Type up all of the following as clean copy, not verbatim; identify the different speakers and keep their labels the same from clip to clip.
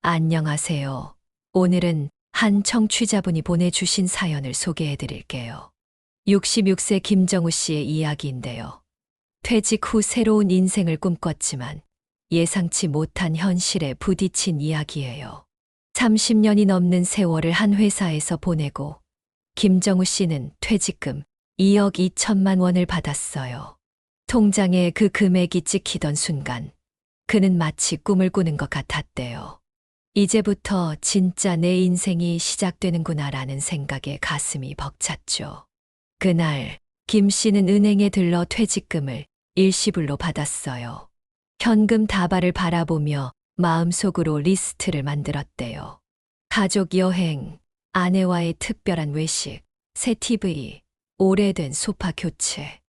Speaker 1: 안녕하세요. 오늘은 한 청취자분이 보내주신 사연을 소개해 드릴게요. 66세 김정우 씨의 이야기인데요. 퇴직 후 새로운 인생을 꿈꿨지만 예상치 못한 현실에 부딪힌 이야기예요. 30년이 넘는 세월을 한 회사에서 보내고 김정우 씨는 퇴직금 2억 2천만 원을 받았어요. 통장에 그 금액이 찍히던 순간 그는 마치 꿈을 꾸는 것 같았대요. 이제부터 진짜 내 인생이 시작되는구나라는 생각에 가슴이 벅찼죠. 그날 김 씨는 은행에 들러 퇴직금을 일시불로 받았어요. 현금 다발을 바라보며 마음속으로 리스트를 만들었대요. 가족 여행, 아내와의 특별한 외식, 새 TV, 오래된 소파 교체.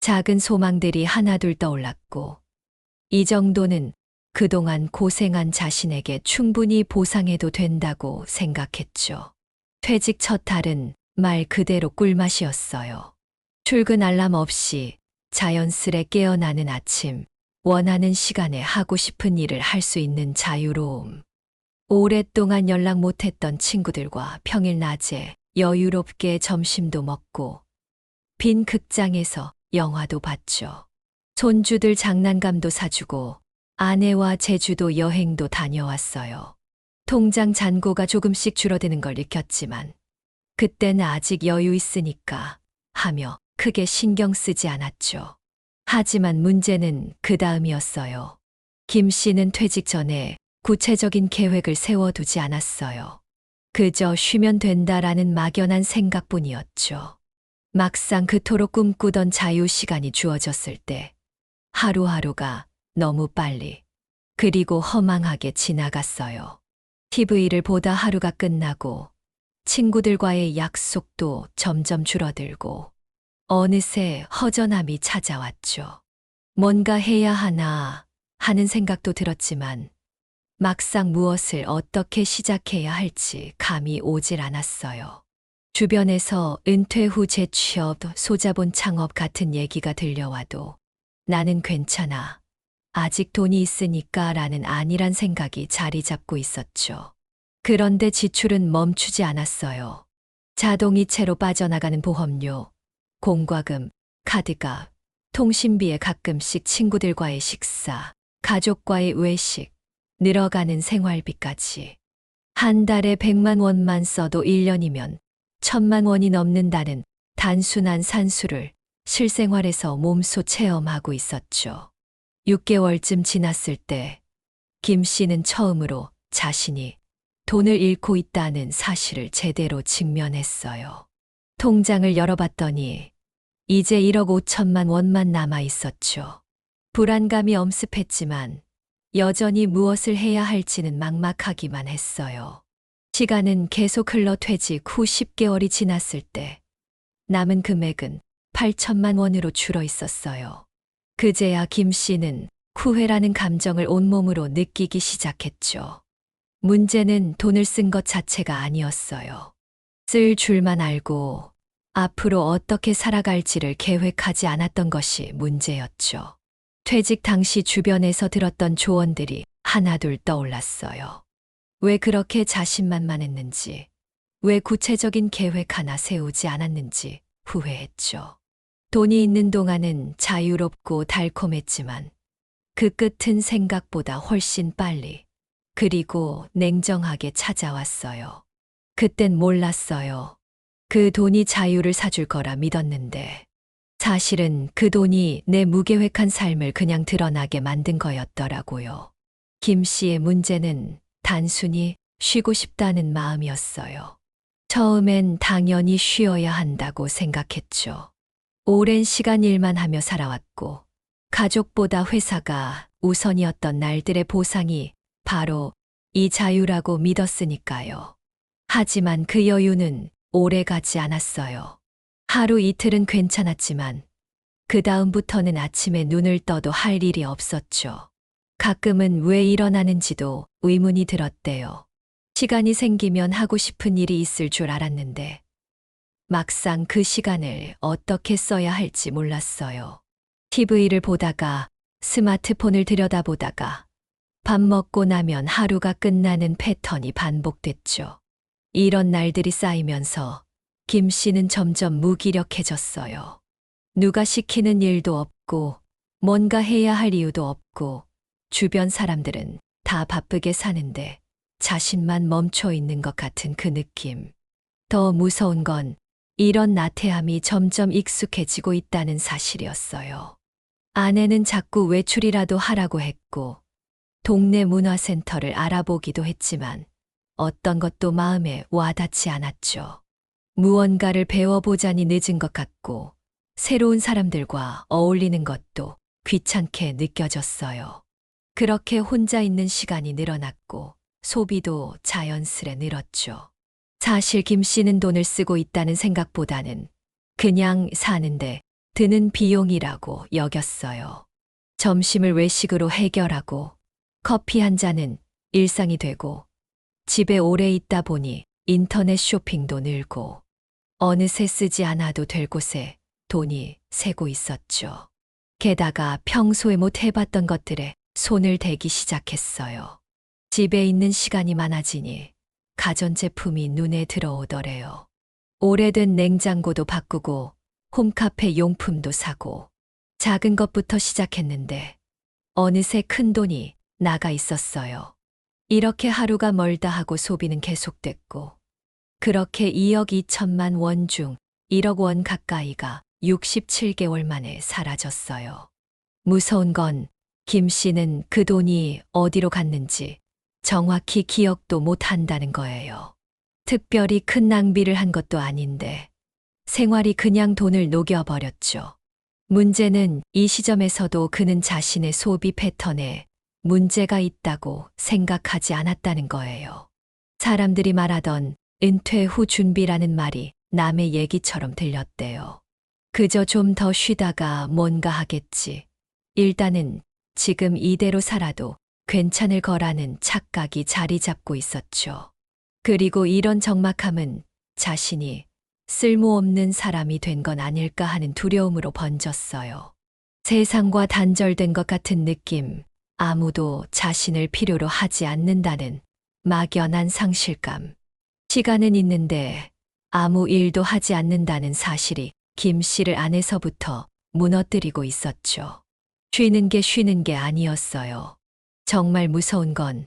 Speaker 1: 작은 소망들이 하나둘 떠올랐고, 이 정도는 그동안 고생한 자신에게 충분히 보상해도 된다고 생각했죠. 퇴직 첫 달은 말 그대로 꿀맛이었어요. 출근 알람 없이 자연스레 깨어나는 아침, 원하는 시간에 하고 싶은 일을 할 수 있는 자유로움. 오랫동안 연락 못했던 친구들과 평일 낮에 여유롭게 점심도 먹고, 빈 극장에서 영화도 봤죠. 손주들 장난감도 사주고, 아내와 제주도 여행도 다녀왔어요. 통장 잔고가 조금씩 줄어드는 걸 느꼈지만 그때는 아직 여유 있으니까 하며 크게 신경 쓰지 않았죠. 하지만 문제는 그 다음이었어요. 김 씨는 퇴직 전에 구체적인 계획을 세워두지 않았어요. 그저 쉬면 된다라는 막연한 생각뿐이었죠. 막상 그토록 꿈꾸던 자유 시간이 주어졌을 때 하루하루가 너무 빨리, 그리고 허망하게 지나갔어요. TV를 보다 하루가 끝나고 친구들과의 약속도 점점 줄어들고 어느새 허전함이 찾아왔죠. 뭔가 해야 하나 하는 생각도 들었지만 막상 무엇을 어떻게 시작해야 할지 감이 오질 않았어요. 주변에서 은퇴 후 재취업, 소자본 창업 같은 얘기가 들려와도 나는 괜찮아. 아직 돈이 있으니까 라는 안일한 생각이 자리 잡고 있었죠. 그런데 지출은 멈추지 않았어요. 자동이체로 빠져나가는 보험료, 공과금, 카드값, 통신비에 가끔씩 친구들과의 식사, 가족과의 외식, 늘어가는 생활비까지. 한 달에 100만 원만 써도 1년이면 1000만 원이 넘는다는 단순한 산수를 실생활에서 몸소 체험하고 있었죠. 6개월쯤 지났을 때 김 씨는 처음으로 자신이 돈을 잃고 있다는 사실을 제대로 직면했어요. 통장을 열어봤더니 이제 1억 5천만 원만 남아 있었죠. 불안감이 엄습했지만 여전히 무엇을 해야 할지는 막막하기만 했어요. 시간은 계속 흘러 퇴직 후 10개월이 지났을 때 남은 금액은 8천만 원으로 줄어 있었어요. 그제야 김 씨는 후회라는 감정을 온몸으로 느끼기 시작했죠. 문제는 돈을 쓴 것 자체가 아니었어요. 쓸 줄만 알고 앞으로 어떻게 살아갈지를 계획하지 않았던 것이 문제였죠. 퇴직 당시 주변에서 들었던 조언들이 하나둘 떠올랐어요. 왜 그렇게 자신만만했는지, 왜 구체적인 계획 하나 세우지 않았는지 후회했죠. 돈이 있는 동안은 자유롭고 달콤했지만 그 끝은 생각보다 훨씬 빨리, 그리고 냉정하게 찾아왔어요. 그땐 몰랐어요. 그 돈이 자유를 사줄 거라 믿었는데 사실은 그 돈이 내 무계획한 삶을 그냥 드러나게 만든 거였더라고요. 김 씨의 문제는 단순히 쉬고 싶다는 마음이었어요. 처음엔 당연히 쉬어야 한다고 생각했죠. 오랜 시간 일만 하며 살아왔고 가족보다 회사가 우선이었던 날들의 보상이 바로 이 자유라고 믿었으니까요. 하지만 그 여유는 오래 가지 않았어요. 하루 이틀은 괜찮았지만 그 다음부터는 아침에 눈을 떠도 할 일이 없었죠. 가끔은 왜 일어나는지도 의문이 들었대요. 시간이 생기면 하고 싶은 일이 있을 줄 알았는데 막상 그 시간을 어떻게 써야 할지 몰랐어요. TV를 보다가 스마트폰을 들여다보다가 밥 먹고 나면 하루가 끝나는 패턴이 반복됐죠. 이런 날들이 쌓이면서 김 씨는 점점 무기력해졌어요. 누가 시키는 일도 없고, 뭔가 해야 할 이유도 없고, 주변 사람들은 다 바쁘게 사는데 자신만 멈춰 있는 것 같은 그 느낌. 더 무서운 건 이런 나태함이 점점 익숙해지고 있다는 사실이었어요. 아내는 자꾸 외출이라도 하라고 했고, 동네 문화센터를 알아보기도 했지만 어떤 것도 마음에 와닿지 않았죠. 무언가를 배워보자니 늦은 것 같고, 새로운 사람들과 어울리는 것도 귀찮게 느껴졌어요. 그렇게 혼자 있는 시간이 늘어났고, 소비도 자연스레 늘었죠. 사실 김 씨는 돈을 쓰고 있다는 생각보다는 그냥 사는데 드는 비용이라고 여겼어요. 점심을 외식으로 해결하고, 커피 한 잔은 일상이 되고, 집에 오래 있다 보니 인터넷 쇼핑도 늘고, 어느새 쓰지 않아도 될 곳에 돈이 새고 있었죠. 게다가 평소에 못 해봤던 것들에 손을 대기 시작했어요. 집에 있는 시간이 많아지니 가전제품이 눈에 들어오더래요. 오래된 냉장고도 바꾸고 홈카페 용품도 사고 작은 것부터 시작했는데 어느새 큰 돈이 나가 있었어요. 이렇게 하루가 멀다 하고 소비는 계속됐고 그렇게 2억 2천만 원 중 1억 원 가까이가 67개월 만에 사라졌어요. 무서운 건 김 씨는 그 돈이 어디로 갔는지 정확히 기억도 못 한다는 거예요. 특별히 큰 낭비를 한 것도 아닌데 생활이 그냥 돈을 녹여버렸죠. 문제는 이 시점에서도 그는 자신의 소비 패턴에 문제가 있다고 생각하지 않았다는 거예요. 사람들이 말하던 은퇴 후 준비라는 말이 남의 얘기처럼 들렸대요. 그저 좀 더 쉬다가 뭔가 하겠지. 일단은 지금 이대로 살아도 괜찮을 거라는 착각이 자리 잡고 있었죠. 그리고 이런 적막함은 자신이 쓸모없는 사람이 된 건 아닐까 하는 두려움으로 번졌어요. 세상과 단절된 것 같은 느낌, 아무도 자신을 필요로 하지 않는다는 막연한 상실감. 시간은 있는데 아무 일도 하지 않는다는 사실이 김 씨를 안에서부터 무너뜨리고 있었죠. 쉬는 게 아니었어요. 정말 무서운 건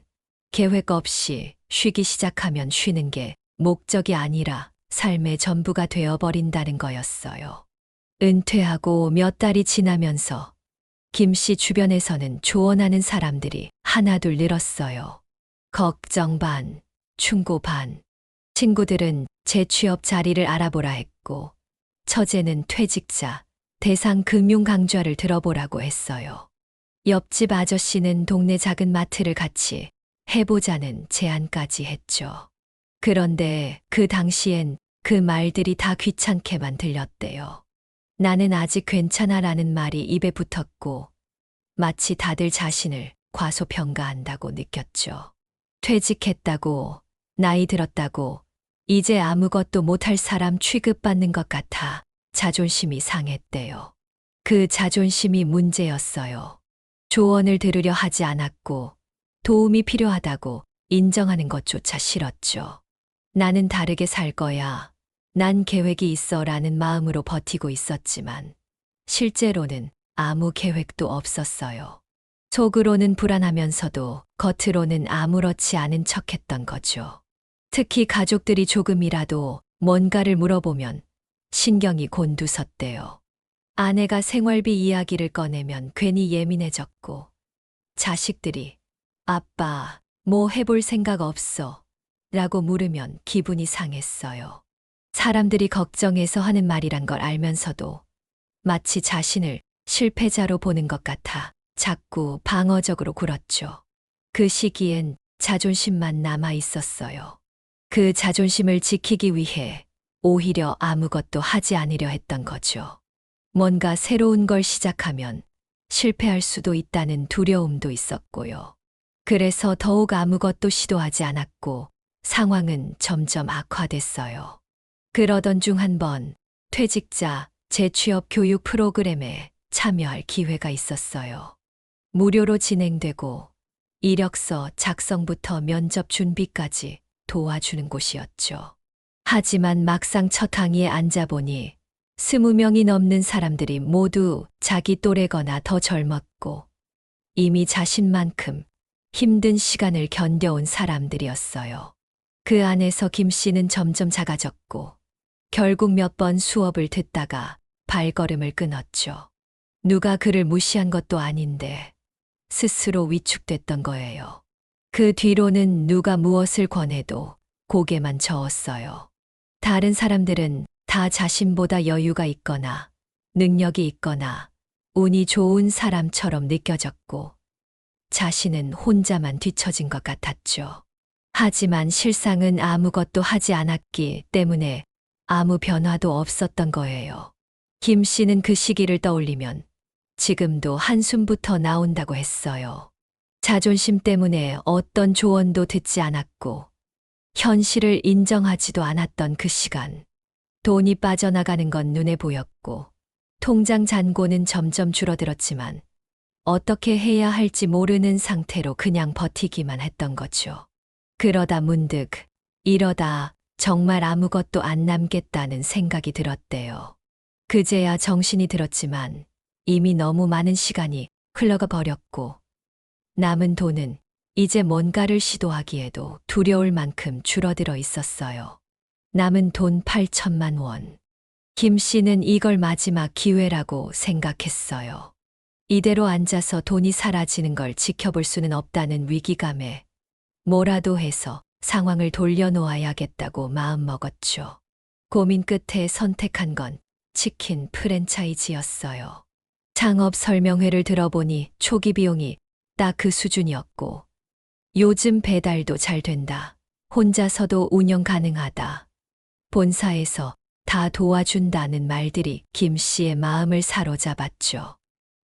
Speaker 1: 계획 없이 쉬기 시작하면 쉬는 게 목적이 아니라 삶의 전부가 되어버린다는 거였어요. 은퇴하고 몇 달이 지나면서 김 씨 주변에서는 조언하는 사람들이 하나둘 늘었어요. 걱정 반, 충고 반. 친구들은 재취업 자리를 알아보라 했고, 처제는 퇴직자, 대상 금융 강좌를 들어보라고 했어요. 옆집 아저씨는 동네 작은 마트를 같이 해보자는 제안까지 했죠. 그런데 그 당시엔 그 말들이 다 귀찮게만 들렸대요. 나는 아직 괜찮아라는 말이 입에 붙었고 마치 다들 자신을 과소평가한다고 느꼈죠. 퇴직했다고, 나이 들었다고, 이제 아무것도 못할 사람 취급받는 것 같아 자존심이 상했대요. 그 자존심이 문제였어요. 조언을 들으려 하지 않았고 도움이 필요하다고 인정하는 것조차 싫었죠. 나는 다르게 살 거야. 난 계획이 있어 라는 마음으로 버티고 있었지만 실제로는 아무 계획도 없었어요. 속으로는 불안하면서도 겉으로는 아무렇지 않은 척했던 거죠. 특히 가족들이 조금이라도 뭔가를 물어보면 신경이 곤두섰대요. 아내가 생활비 이야기를 꺼내면 괜히 예민해졌고 자식들이 아빠, 뭐 해볼 생각 없어? 라고 물으면 기분이 상했어요. 사람들이 걱정해서 하는 말이란 걸 알면서도 마치 자신을 실패자로 보는 것 같아 자꾸 방어적으로 굴었죠. 그 시기엔 자존심만 남아 있었어요. 그 자존심을 지키기 위해 오히려 아무것도 하지 않으려 했던 거죠. 뭔가 새로운 걸 시작하면 실패할 수도 있다는 두려움도 있었고요. 그래서 더욱 아무것도 시도하지 않았고 상황은 점점 악화됐어요. 그러던 중 한 번 퇴직자 재취업 교육 프로그램에 참여할 기회가 있었어요. 무료로 진행되고 이력서 작성부터 면접 준비까지 도와주는 곳이었죠. 하지만 막상 첫 항의에 앉아보니 20명이 넘는 사람들이 모두 자기 또래거나 더 젊었고 이미 자신만큼 힘든 시간을 견뎌온 사람들이었어요. 그 안에서 김 씨는 점점 작아졌고 결국 몇 번 수업을 듣다가 발걸음을 끊었죠. 누가 그를 무시한 것도 아닌데 스스로 위축됐던 거예요. 그 뒤로는 누가 무엇을 권해도 고개만 저었어요. 다른 사람들은 다 자신보다 여유가 있거나 능력이 있거나 운이 좋은 사람처럼 느껴졌고 자신은 혼자만 뒤처진 것 같았죠. 하지만 실상은 아무것도 하지 않았기 때문에 아무 변화도 없었던 거예요. 김 씨는 그 시기를 떠올리면 지금도 한숨부터 나온다고 했어요. 자존심 때문에 어떤 조언도 듣지 않았고 현실을 인정하지도 않았던 그 시간. 돈이 빠져나가는 건 눈에 보였고 통장 잔고는 점점 줄어들었지만 어떻게 해야 할지 모르는 상태로 그냥 버티기만 했던 거죠. 그러다 문득 이러다 정말 아무것도 안 남겠다는 생각이 들었대요. 그제야 정신이 들었지만 이미 너무 많은 시간이 흘러가 버렸고 남은 돈은 이제 뭔가를 시도하기에도 두려울 만큼 줄어들어 있었어요. 남은 돈 8천만 원. 김 씨는 이걸 마지막 기회라고 생각했어요. 이대로 앉아서 돈이 사라지는 걸 지켜볼 수는 없다는 위기감에 뭐라도 해서 상황을 돌려놓아야겠다고 마음먹었죠. 고민 끝에 선택한 건 치킨 프랜차이즈였어요. 창업 설명회를 들어보니 초기 비용이 딱 그 수준이었고 요즘 배달도 잘 된다. 혼자서도 운영 가능하다. 본사에서 다 도와준다는 말들이 김 씨의 마음을 사로잡았죠.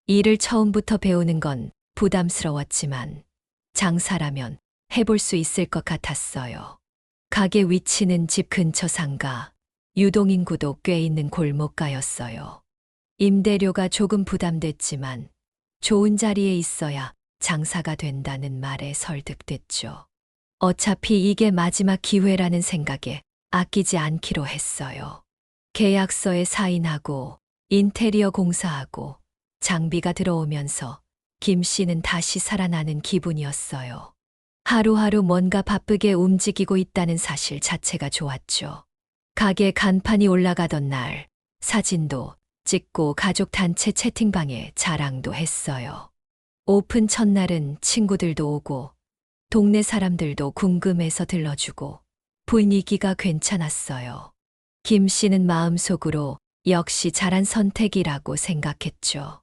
Speaker 1: 일을 처음부터 배우는 건 부담스러웠지만 장사라면 해볼 수 있을 것 같았어요. 가게 위치는 집 근처 상가, 유동인구도 꽤 있는 골목가였어요. 임대료가 조금 부담됐지만 좋은 자리에 있어야 장사가 된다는 말에 설득됐죠. 어차피 이게 마지막 기회라는 생각에 아끼지 않기로 했어요. 계약서에 사인하고 인테리어 공사하고 장비가 들어오면서 김 씨는 다시 살아나는 기분이었어요. 하루하루 뭔가 바쁘게 움직이고 있다는 사실 자체가 좋았죠. 가게 간판이 올라가던 날 사진도 찍고 가족 단체 채팅방에 자랑도 했어요. 오픈 첫날은 친구들도 오고 동네 사람들도 궁금해서 들러주고 분위기가 괜찮았어요. 김 씨는 마음속으로 역시 잘한 선택이라고 생각했죠.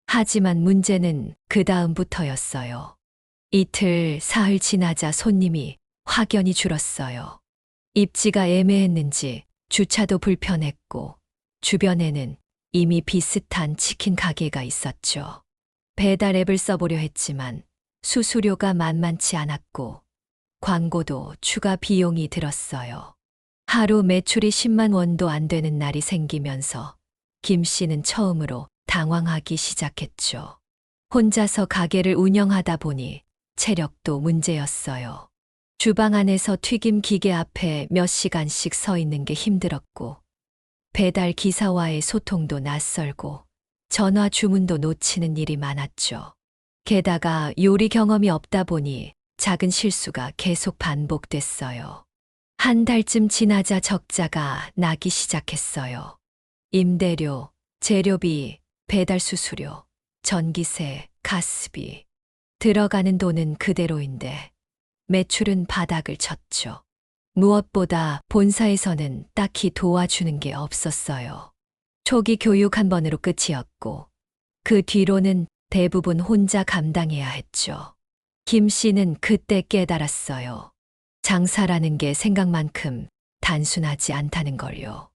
Speaker 1: 하지만 문제는 그 다음부터였어요. 이틀, 사흘 지나자 손님이 확연히 줄었어요. 입지가 애매했는지 주차도 불편했고 주변에는 이미 비슷한 치킨 가게가 있었죠. 배달 앱을 써보려 했지만 수수료가 만만치 않았고 광고도 추가 비용이 들었어요. 하루 매출이 10만 원도 안 되는 날이 생기면서 김 씨는 처음으로 당황하기 시작했죠. 혼자서 가게를 운영하다 보니 체력도 문제였어요. 주방 안에서 튀김 기계 앞에 몇 시간씩 서 있는 게 힘들었고 배달 기사와의 소통도 낯설고 전화 주문도 놓치는 일이 많았죠. 게다가 요리 경험이 없다 보니 작은 실수가 계속 반복됐어요. 한 달쯤 지나자 적자가 나기 시작했어요. 임대료, 재료비, 배달 수수료, 전기세, 가스비. 들어가는 돈은 그대로인데 매출은 바닥을 쳤죠. 무엇보다 본사에서는 딱히 도와주는 게 없었어요. 초기 교육 한 번으로 끝이었고 그 뒤로는 대부분 혼자 감당해야 했죠. 김 씨는 그때 깨달았어요. 장사라는 게 생각만큼 단순하지 않다는 걸요.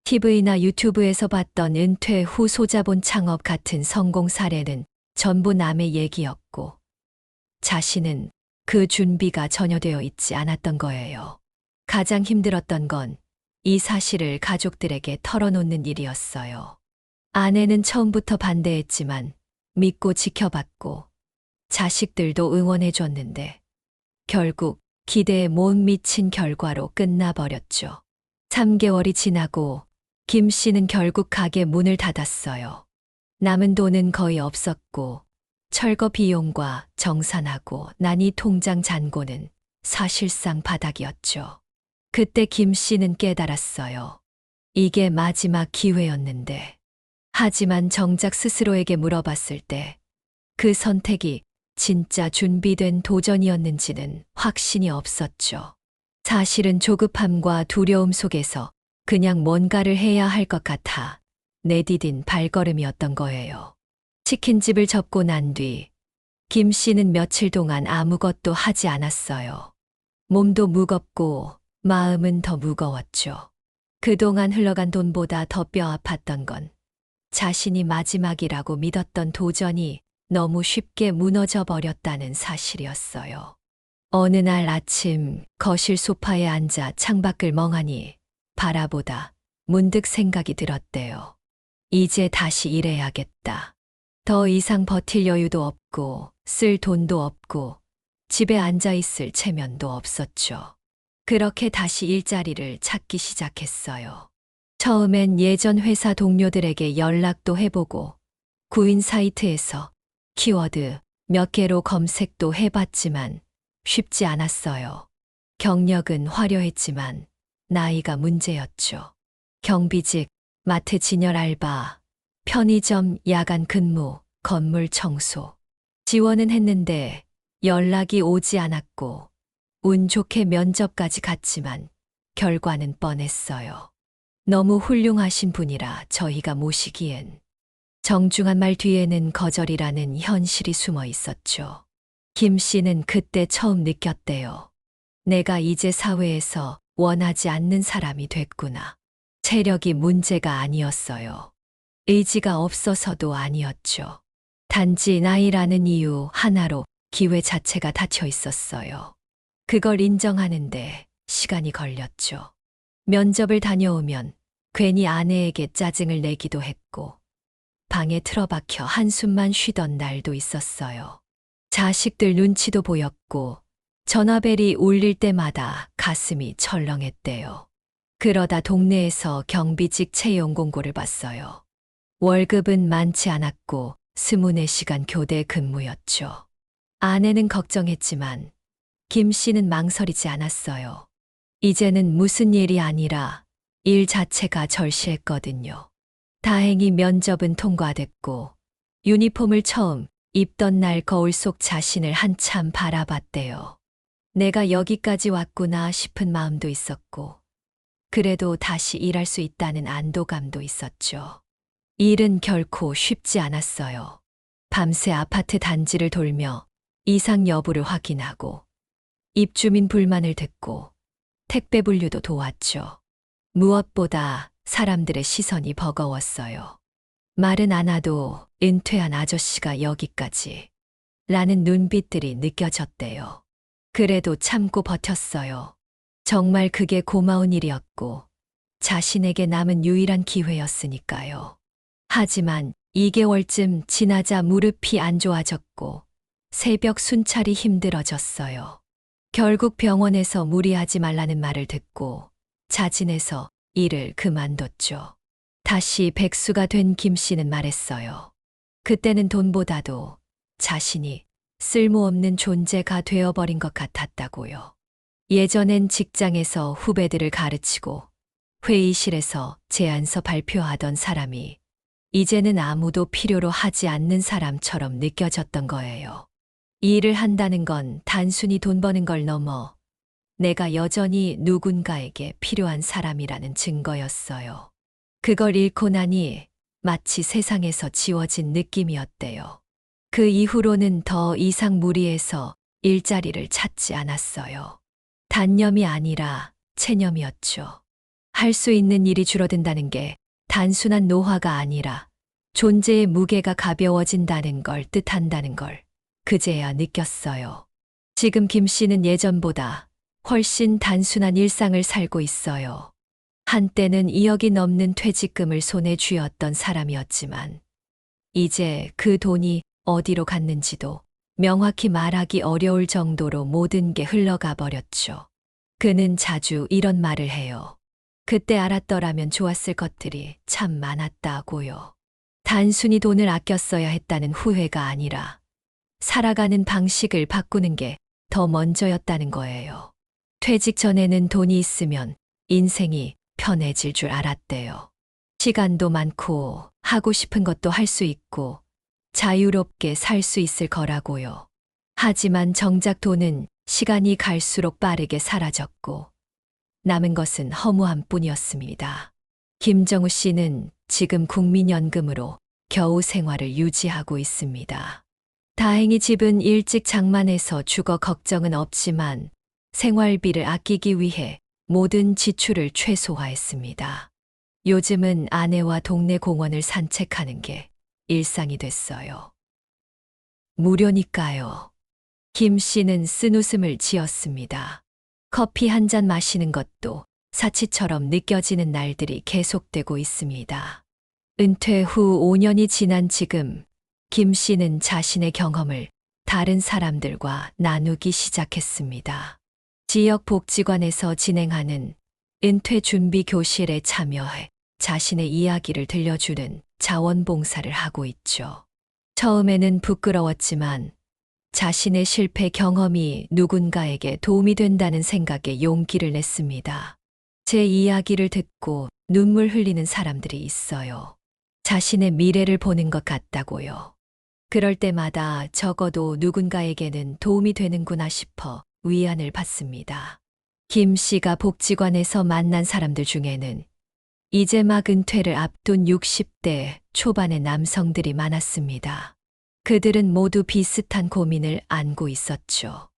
Speaker 1: TV나 유튜브에서 봤던 은퇴 후 소자본 창업 같은 성공 사례는 전부 남의 얘기였고 자신은 그 준비가 전혀 되어 있지 않았던 거예요. 가장 힘들었던 건 이 사실을 가족들에게 털어놓는 일이었어요. 아내는 처음부터 반대했지만 믿고 지켜봤고 자식들도 응원해줬는데 결국 기대에 못 미친 결과로 끝나버렸죠. 3개월이 지나고 김 씨는 결국 가게 문을 닫았어요. 남은 돈은 거의 없었고 철거 비용과 정산하고 나니 통장 잔고는 사실상 바닥이었죠. 그때 김 씨는 깨달았어요. 이게 마지막 기회였는데. 하지만 정작 스스로에게 물어봤을 때 그 선택이 진짜 준비된 도전이었는지는 확신이 없었죠. 사실은 조급함과 두려움 속에서 그냥 뭔가를 해야 할 것 같아 내디딘 발걸음이었던 거예요. 치킨집을 접고 난 뒤 김 씨는 며칠 동안 아무것도 하지 않았어요. 몸도 무겁고 마음은 더 무거웠죠. 그동안 흘러간 돈보다 더 뼈 아팠던 건 자신이 마지막이라고 믿었던 도전이 너무 쉽게 무너져 버렸다는 사실이었어요. 어느 날 아침 거실 소파에 앉아 창밖을 멍하니 바라보다 문득 생각이 들었대요. 이제 다시 일해야겠다. 더 이상 버틸 여유도 없고 쓸 돈도 없고 집에 앉아 있을 체면도 없었죠. 그렇게 다시 일자리를 찾기 시작했어요. 처음엔 예전 회사 동료들에게 연락도 해보고 구인 사이트에서 키워드 몇 개로 검색도 해봤지만 쉽지 않았어요. 경력은 화려했지만 나이가 문제였죠. 경비직, 마트 진열 알바, 편의점 야간 근무, 건물 청소. 지원은 했는데 연락이 오지 않았고 운 좋게 면접까지 갔지만 결과는 뻔했어요. 너무 훌륭하신 분이라 저희가 모시기엔. 정중한 말 뒤에는 거절이라는 현실이 숨어 있었죠. 김 씨는 그때 처음 느꼈대요. 내가 이제 사회에서 원하지 않는 사람이 됐구나. 체력이 문제가 아니었어요. 의지가 없어서도 아니었죠. 단지 나이라는 이유 하나로 기회 자체가 닫혀 있었어요. 그걸 인정하는데 시간이 걸렸죠. 면접을 다녀오면 괜히 아내에게 짜증을 내기도 했고 방에 틀어박혀 한숨만 쉬던 날도 있었어요. 자식들 눈치도 보였고 전화벨이 울릴 때마다 가슴이 철렁했대요. 그러다 동네에서 경비직 채용 공고를 봤어요. 월급은 많지 않았고 24시간 교대 근무였죠. 아내는 걱정했지만 김 씨는 망설이지 않았어요. 이제는 무슨 일이 아니라 일 자체가 절실했거든요. 다행히 면접은 통과됐고 유니폼을 처음 입던 날 거울 속 자신을 한참 바라봤대요. 내가 여기까지 왔구나 싶은 마음도 있었고 그래도 다시 일할 수 있다는 안도감도 있었죠. 일은 결코 쉽지 않았어요. 밤새 아파트 단지를 돌며 이상 여부를 확인하고 입주민 불만을 듣고 택배 분류도 도왔죠. 무엇보다 사람들의 시선이 버거웠어요. 말은 안 하도 은퇴한 아저씨가 여기까지 라는 눈빛들이 느껴졌대요. 그래도 참고 버텼어요. 정말 그게 고마운 일이었고 자신에게 남은 유일한 기회였으니까요. 하지만 2개월쯤 지나자 무릎이 안 좋아졌고 새벽 순찰이 힘들어졌어요. 결국 병원에서 무리하지 말라는 말을 듣고 자진해서 일을 그만뒀죠. 다시 백수가 된 김 씨는 말했어요. 그때는 돈보다도 자신이 쓸모없는 존재가 되어버린 것 같았다고요. 예전엔 직장에서 후배들을 가르치고 회의실에서 제안서 발표하던 사람이 이제는 아무도 필요로 하지 않는 사람처럼 느껴졌던 거예요. 이 일을 한다는 건 단순히 돈 버는 걸 넘어 내가 여전히 누군가에게 필요한 사람이라는 증거였어요. 그걸 잃고 나니 마치 세상에서 지워진 느낌이었대요. 그 이후로는 더 이상 무리해서 일자리를 찾지 않았어요. 단념이 아니라 체념이었죠. 할 수 있는 일이 줄어든다는 게 단순한 노화가 아니라 존재의 무게가 가벼워진다는 걸 뜻한다는 걸 그제야 느꼈어요. 지금 김 씨는 예전보다 훨씬 단순한 일상을 살고 있어요. 한때는 2억이 넘는 퇴직금을 손에 쥐었던 사람이었지만 이제 그 돈이 어디로 갔는지도 명확히 말하기 어려울 정도로 모든 게 흘러가 버렸죠. 그는 자주 이런 말을 해요. 그때 알았더라면 좋았을 것들이 참 많았다고요. 단순히 돈을 아껴 써야 했다는 후회가 아니라 살아가는 방식을 바꾸는 게 더 먼저였다는 거예요. 퇴직 전에는 돈이 있으면 인생이 편해질 줄 알았대요. 시간도 많고 하고 싶은 것도 할 수 있고 자유롭게 살 수 있을 거라고요. 하지만 정작 돈은 시간이 갈수록 빠르게 사라졌고 남은 것은 허무함 뿐이었습니다. 김정우 씨는 지금 국민연금으로 겨우 생활을 유지하고 있습니다. 다행히 집은 일찍 장만해서 주거 걱정은 없지만 생활비를 아끼기 위해 모든 지출을 최소화했습니다. 요즘은 아내와 동네 공원을 산책하는 게 일상이 됐어요. 무료니까요. 김 씨는 쓴웃음을 지었습니다. 커피 한 잔 마시는 것도 사치처럼 느껴지는 날들이 계속되고 있습니다. 은퇴 후 5년이 지난 지금 김 씨는 자신의 경험을 다른 사람들과 나누기 시작했습니다. 지역 복지관에서 진행하는 은퇴 준비 교실에 참여해 자신의 이야기를 들려주는 자원봉사를 하고 있죠. 처음에는 부끄러웠지만 자신의 실패 경험이 누군가에게 도움이 된다는 생각에 용기를 냈습니다. 제 이야기를 듣고 눈물 흘리는 사람들이 있어요. 자신의 미래를 보는 것 같다고요. 그럴 때마다 적어도 누군가에게는 도움이 되는구나 싶어 위안을 받습니다. 김 씨가 복지관에서 만난 사람들 중에는 이제 막 은퇴를 앞둔 60대 초반의 남성들이 많았습니다. 그들은 모두 비슷한 고민을 안고 있었죠.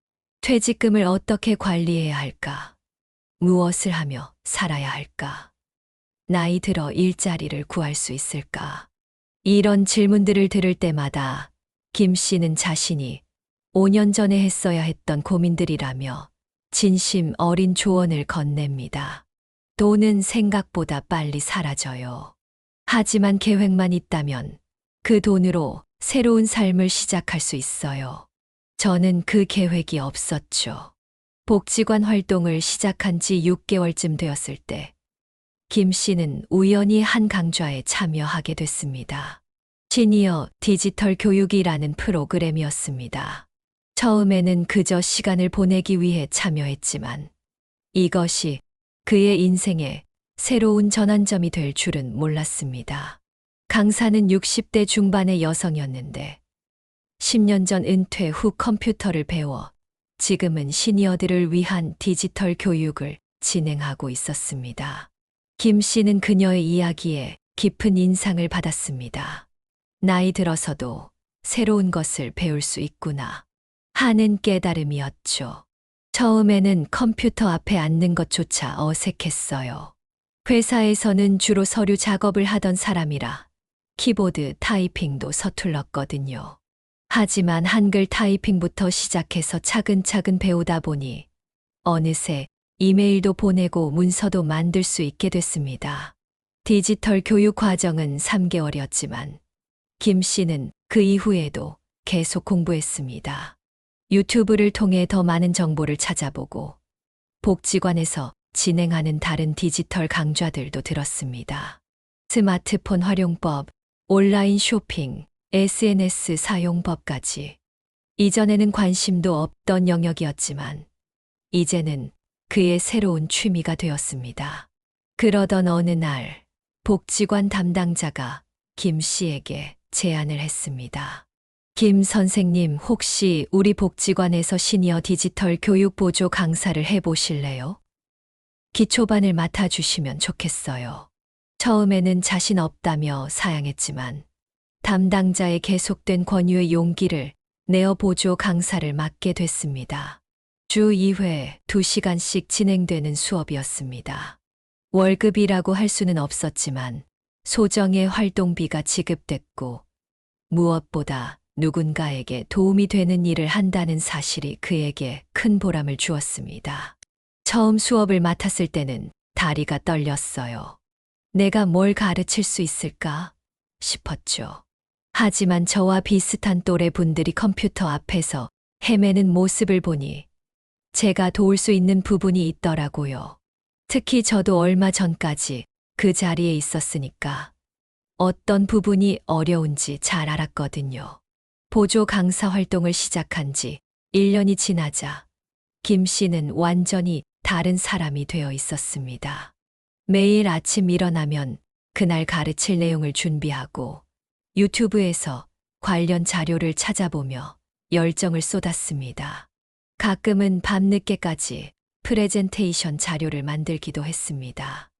Speaker 1: 퇴직금을 어떻게 관리해야 할까? 무엇을 하며 살아야 할까? 나이 들어 일자리를 구할 수 있을까? 이런 질문들을 들을 때마다 김 씨는 자신이 5년 전에 했어야 했던 고민들이라며 진심 어린 조언을 건넵니다. 돈은 생각보다 빨리 사라져요. 하지만 계획만 있다면 그 돈으로 새로운 삶을 시작할 수 있어요. 저는 그 계획이 없었죠. 복지관 활동을 시작한 지 6개월쯤 되었을 때 김 씨는 우연히 한 강좌에 참여하게 됐습니다. 시니어 디지털 교육이라는 프로그램이었습니다. 처음에는 그저 시간을 보내기 위해 참여했지만 이것이 그의 인생에 새로운 전환점이 될 줄은 몰랐습니다. 강사는 60대 중반의 여성이었는데 10년 전 은퇴 후 컴퓨터를 배워 지금은 시니어들을 위한 디지털 교육을 진행하고 있었습니다. 김 씨는 그녀의 이야기에 깊은 인상을 받았습니다. 나이 들어서도 새로운 것을 배울 수 있구나 하는 깨달음이었죠. 처음에는 컴퓨터 앞에 앉는 것조차 어색했어요. 회사에서는 주로 서류 작업을 하던 사람이라 키보드 타이핑도 서툴렀거든요. 하지만 한글 타이핑부터 시작해서 차근차근 배우다 보니 어느새 이메일도 보내고 문서도 만들 수 있게 됐습니다. 디지털 교육 과정은 3개월이었지만 김 씨는 그 이후에도 계속 공부했습니다. 유튜브를 통해 더 많은 정보를 찾아보고 복지관에서 진행하는 다른 디지털 강좌들도 들었습니다. 스마트폰 활용법, 온라인 쇼핑, SNS 사용법까지. 이전에는 관심도 없던 영역이었지만 이제는 그의 새로운 취미가 되었습니다. 그러던 어느 날 복지관 담당자가 김 씨에게 제안을 했습니다. 김 선생님, 혹시 우리 복지관에서 시니어 디지털 교육 보조 강사를 해보실래요? 기초반을 맡아주시면 좋겠어요. 처음에는 자신 없다며 사양했지만 담당자의 계속된 권유의 용기를 내어 보조 강사를 맡게 됐습니다. 주 2회 2시간씩 진행되는 수업이었습니다. 월급이라고 할 수는 없었지만 소정의 활동비가 지급됐고 무엇보다 누군가에게 도움이 되는 일을 한다는 사실이 그에게 큰 보람을 주었습니다. 처음 수업을 맡았을 때는 다리가 떨렸어요. 내가 뭘 가르칠 수 있을까 싶었죠. 하지만 저와 비슷한 또래 분들이 컴퓨터 앞에서 헤매는 모습을 보니 제가 도울 수 있는 부분이 있더라고요. 특히 저도 얼마 전까지 그 자리에 있었으니까 어떤 부분이 어려운지 잘 알았거든요. 보조 강사 활동을 시작한 지 1년이 지나자 김 씨는 완전히 다른 사람이 되어 있었습니다. 매일 아침 일어나면 그날 가르칠 내용을 준비하고 유튜브에서 관련 자료를 찾아보며 열정을 쏟았습니다. 가끔은 밤늦게까지 프레젠테이션 자료를 만들기도 했습니다.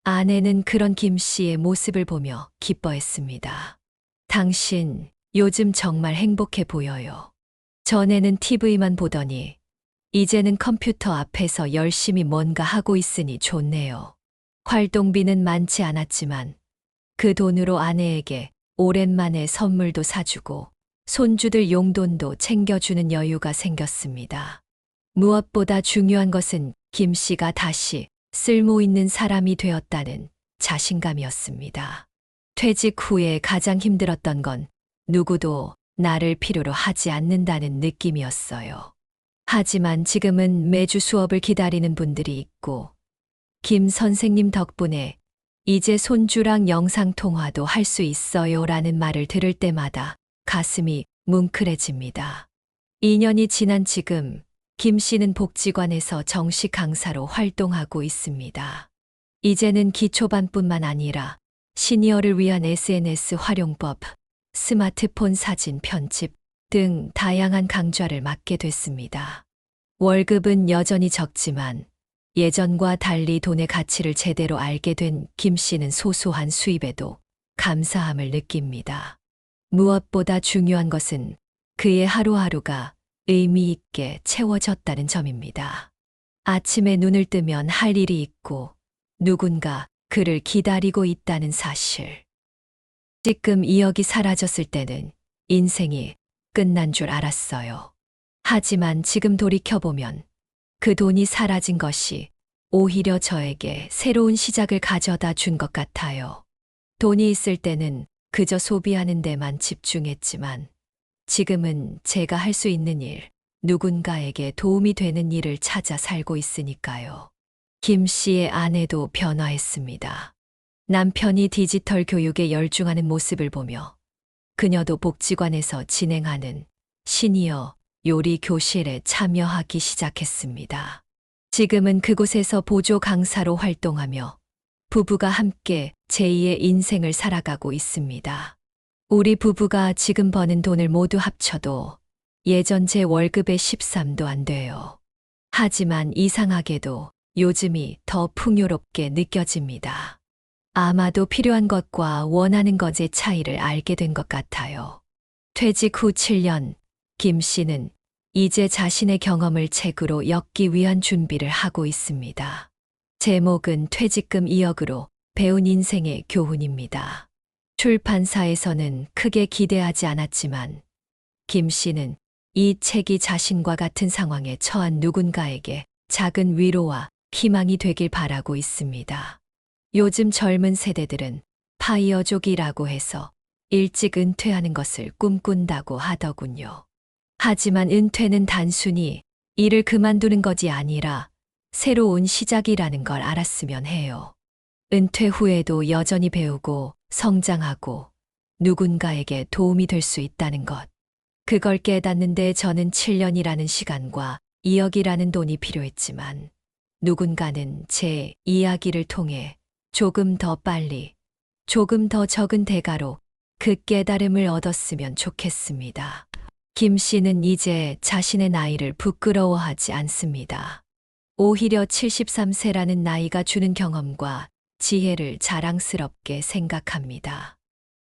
Speaker 1: 아내는 그런 김 씨의 모습을 보며 기뻐했습니다. 당신 요즘 정말 행복해 보여요. 전에는 TV만 보더니 이제는 컴퓨터 앞에서 열심히 뭔가 하고 있으니 좋네요. 활동비는 많지 않았지만 그 돈으로 아내에게 오랜만에 선물도 사주고 손주들 용돈도 챙겨주는 여유가 생겼습니다. 무엇보다 중요한 것은 김 씨가 다시 쓸모 있는 사람이 되었다는 자신감이었습니다. 퇴직 후에 가장 힘들었던 건 누구도 나를 필요로 하지 않는다는 느낌이었어요. 하지만 지금은 매주 수업을 기다리는 분들이 있고 김 선생님 덕분에 이제 손주랑 영상통화도 할 수 있어요 라는 말을 들을 때마다 가슴이 뭉클해집니다. 2년이 지난 지금 김 씨는 복지관에서 정식 강사로 활동하고 있습니다. 이제는 기초반뿐만 아니라 시니어를 위한 SNS 활용법, 스마트폰 사진 편집 등 다양한 강좌를 맡게 됐습니다. 월급은 여전히 적지만 예전과 달리 돈의 가치를 제대로 알게 된 김 씨는 소소한 수입에도 감사함을 느낍니다. 무엇보다 중요한 것은 그의 하루하루가 의미 있게 채워졌다는 점입니다. 아침에 눈을 뜨면 할 일이 있고 누군가 그를 기다리고 있다는 사실. 지금 2억이 사라졌을 때는 인생이 끝난 줄 알았어요. 하지만 지금 돌이켜보면 그 돈이 사라진 것이 오히려 저에게 새로운 시작을 가져다 준 것 같아요. 돈이 있을 때는 그저 소비하는 데만 집중했지만 지금은 제가 할 수 있는 일, 누군가에게 도움이 되는 일을 찾아 살고 있으니까요. 김 씨의 아내도 변화했습니다. 남편이 디지털 교육에 열중하는 모습을 보며 그녀도 복지관에서 진행하는 시니어 요리 교실에 참여하기 시작했습니다. 지금은 그곳에서 보조 강사로 활동하며 부부가 함께 제2의 인생을 살아가고 있습니다. 우리 부부가 지금 버는 돈을 모두 합쳐도 예전 제 월급의 13도 안 돼요. 하지만 이상하게도 요즘이 더 풍요롭게 느껴집니다. 아마도 필요한 것과 원하는 것의 차이를 알게 된 것 같아요. 퇴직 후 7년, 김 씨는 이제 자신의 경험을 책으로 엮기 위한 준비를 하고 있습니다. 제목은 퇴직금 2억으로 배운 인생의 교훈입니다. 출판사에서는 크게 기대하지 않았지만 김 씨는 이 책이 자신과 같은 상황에 처한 누군가에게 작은 위로와 희망이 되길 바라고 있습니다. 요즘 젊은 세대들은 파이어족이라고 해서 일찍 은퇴하는 것을 꿈꾼다고 하더군요. 하지만 은퇴는 단순히 일을 그만두는 것이 아니라 새로운 시작이라는 걸 알았으면 해요. 은퇴 후에도 여전히 배우고 성장하고 누군가에게 도움이 될 수 있다는 것. 그걸 깨닫는데 저는 7년이라는 시간과 2억이라는 돈이 필요했지만 누군가는 제 이야기를 통해 조금 더 빨리, 조금 더 적은 대가로 그 깨달음을 얻었으면 좋겠습니다. 김 씨는 이제 자신의 나이를 부끄러워하지 않습니다. 오히려 73세라는 나이가 주는 경험과 지혜를 자랑스럽게 생각합니다.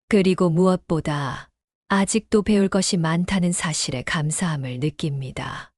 Speaker 1: 그리고 무엇보다 아직도 배울 것이 많다는 사실에 감사함을 느낍니다.